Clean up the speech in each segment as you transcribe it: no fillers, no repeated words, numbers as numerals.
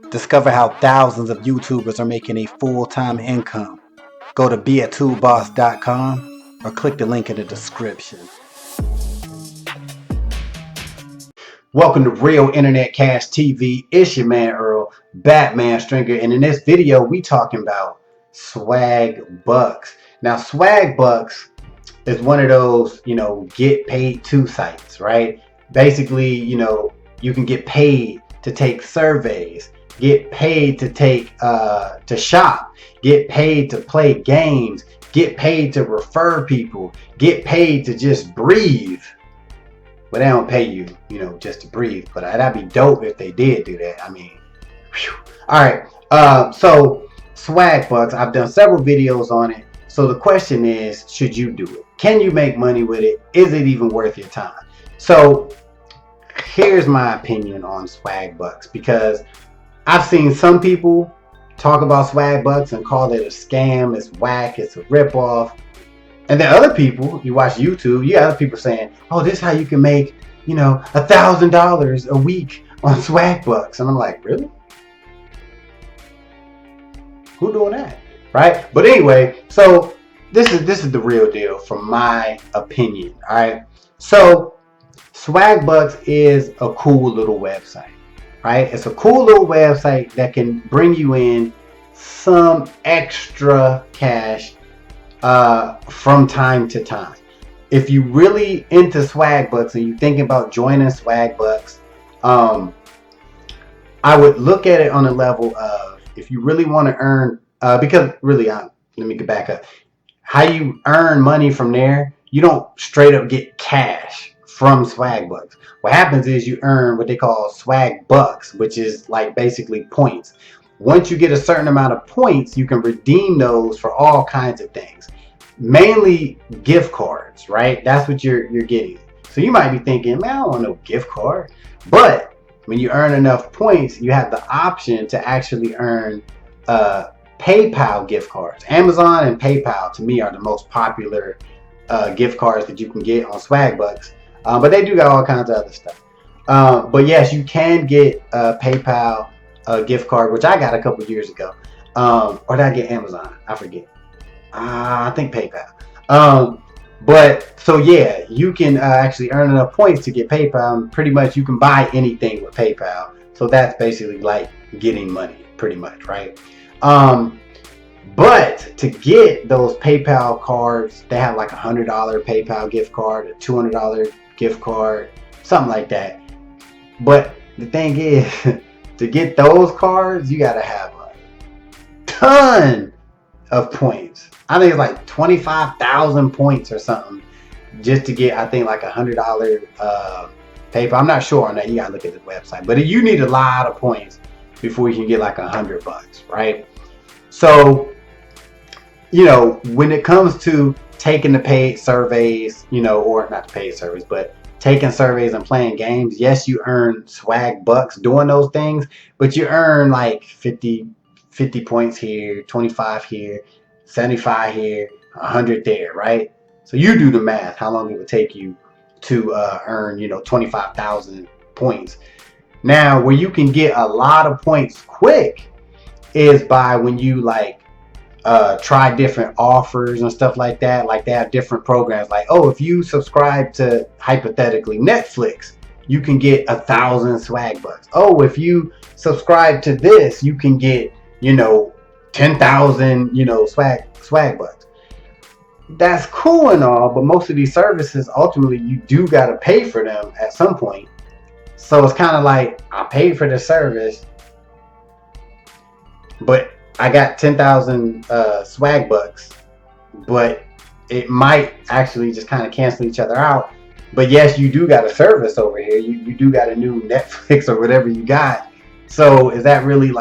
Discover how thousands of YouTubers are making a full-time income. Go to beatoolboss.com or click the link in the description. Welcome to Real Internet Cash TV. It's your man Earl, Batman Stringer, and in this video we talking about SwagBucks. Now SwagBucks is one of those, get paid to sites, right? Basically, you can get paid to take surveys, get paid to take to shop, get paid to play games, get paid to refer people, get paid to just breathe. But they don't pay you, just to breathe. But that'd be dope if they did do that. I mean, whew. All right. So SwagBucks, I've done several videos on it. So the question is, should you do it? Can you make money with it? Is it even worth your time? So here's my opinion on SwagBucks, because I've seen some people talk about SwagBucks and call it a scam, it's whack, it's a ripoff. And then other people, you watch YouTube, you have other people saying, oh, this is how you can make, $1,000 a week on SwagBucks. And I'm like, really? Who doing that? Right? But anyway, so this is the real deal from my opinion. All right. So SwagBucks is a cool little website, right? It's a cool little website that can bring you in some extra cash from time to time. If you really into SwagBucks and you thinking about joining SwagBucks, I would look at it on a level of, if you really want to earn, because really, let me get back up. How you earn money from there, you don't straight up get cash from SwagBucks. What happens is you earn what they call SwagBucks, which is like basically points. Once you get a certain amount of points, you can redeem those for all kinds of things. Mainly gift cards, right? That's what you're getting. So you might be thinking, man, I don't want no gift card. But when you earn enough points, you have the option to actually earn PayPal gift cards. Amazon and PayPal, to me, are the most popular gift cards that you can get on SwagBucks. But they do got all kinds of other stuff. But yes, you can get a PayPal gift card, which I got a couple years ago. Or did I get Amazon? I forget. I think PayPal. But so yeah, you can actually earn enough points to get PayPal, and pretty much you can buy anything with PayPal. So that's basically like getting money, pretty much, right? But to get those PayPal cards, they have like $100 PayPal gift card, a $200 gift card, something like that. But the thing is, to get those cards, you gotta have a ton of points. I think it's like 25,000 points or something just to get, I think, like $100 PayPal. I'm not sure on that. You gotta look at the website. But you need a lot of points before you can get like $100, right? So, when it comes to taking the paid surveys, or not the paid surveys, but taking surveys and playing games, yes, you earn SwagBucks doing those things, but you earn like 50 points here, 25 here, 75 here, 100 there, right? So you do the math, how long it would take you to earn, 25,000 points. Now, where you can get a lot of points quick is by when you try different offers and stuff like that. Like they have different programs. Like, oh, if you subscribe to, hypothetically, Netflix, you can get 1,000 SwagBucks. Oh, if you subscribe to this, you can get 10,000 SwagBucks. That's cool and all, but most of these services, ultimately, you do got to pay for them at some point. So it's kind of like, I paid for the service, but I got 10,000 SwagBucks, but it might actually just kind of cancel each other out. But yes, you do got a service over here. You do got a new Netflix or whatever you got. So is that really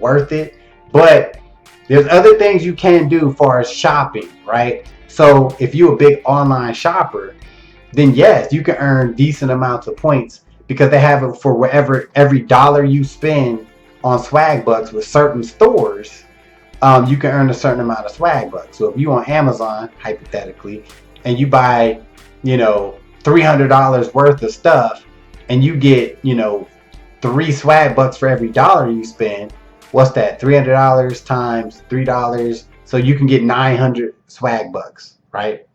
worth it? But there's other things you can do as far as shopping, right? So if you're a big online shopper, then yes, you can earn decent amounts of points, because they have it for wherever, every dollar you spend on SwagBucks with certain stores, you can earn a certain amount of SwagBucks. So if you on Amazon, hypothetically, and you buy, $300 worth of stuff, and you get, 3 swag bucks for every dollar you spend. What's that? $300 times $3. So you can get 900 swag bucks, right?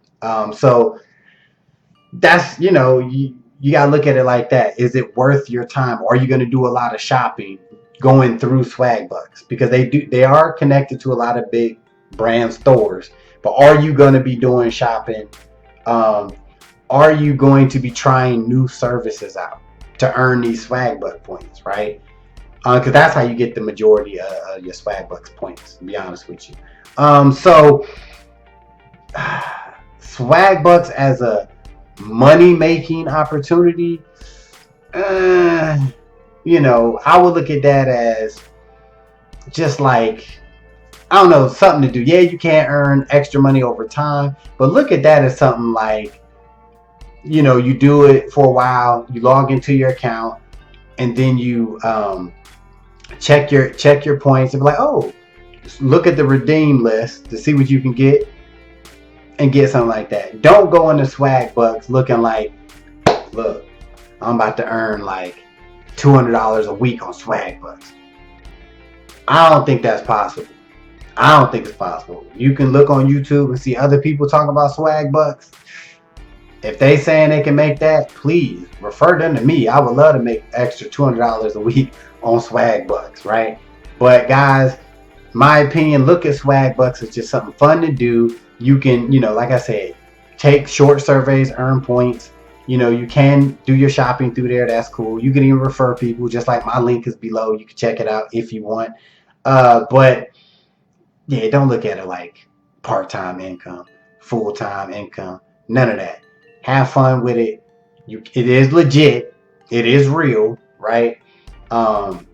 So that's, you gotta look at it like that. Is it worth your time? Or are you gonna do a lot of shopping going through SwagBucks? Because they are connected to a lot of big brand stores. But are you gonna be doing shopping? Are you going to be trying new services out to earn these SwagBuck points, right? Because that's how you get the majority of your SwagBucks points, to be honest with you. So SwagBucks as a money-making opportunity, I would look at that as just like, I don't know, something to do. Yeah, you can't earn extra money over time, but look at that as something like, you do it for a while, you log into your account, and then you check your points and be like, oh, look at the redeem list to see what you can get and get something like that. Don't go into SwagBucks looking like, look, I'm about to earn like $200 a week on SwagBucks. I don't think that's possible. I don't think it's possible. You can look on YouTube and see other people talk about SwagBucks. If they saying they can make that, please refer them to me. I would love to make extra $200 a week on SwagBucks, right? But guys, my opinion, look at SwagBucks as just something fun to do. You can, like I said, take short surveys, earn points. You can do your shopping through there. That's cool. You can even refer people, just like my link is below. You can check it out if you want. But yeah, don't look at it like part-time income, full-time income, none of that. Have fun with it. It is legit. It is real, right? But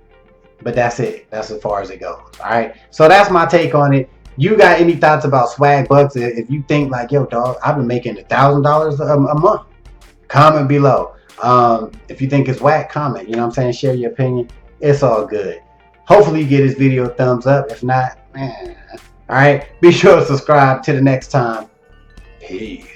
that's it. That's as far as it goes. All right. So that's my take on it. You got any thoughts about SwagBucks? If you think like, yo, dog, I've been making $1,000 a month, comment below. If you think it's whack, comment. You know what I'm saying? Share your opinion. It's all good. Hopefully you give this video a thumbs up. If not, man. All right. Be sure to subscribe. Till the next time. Peace.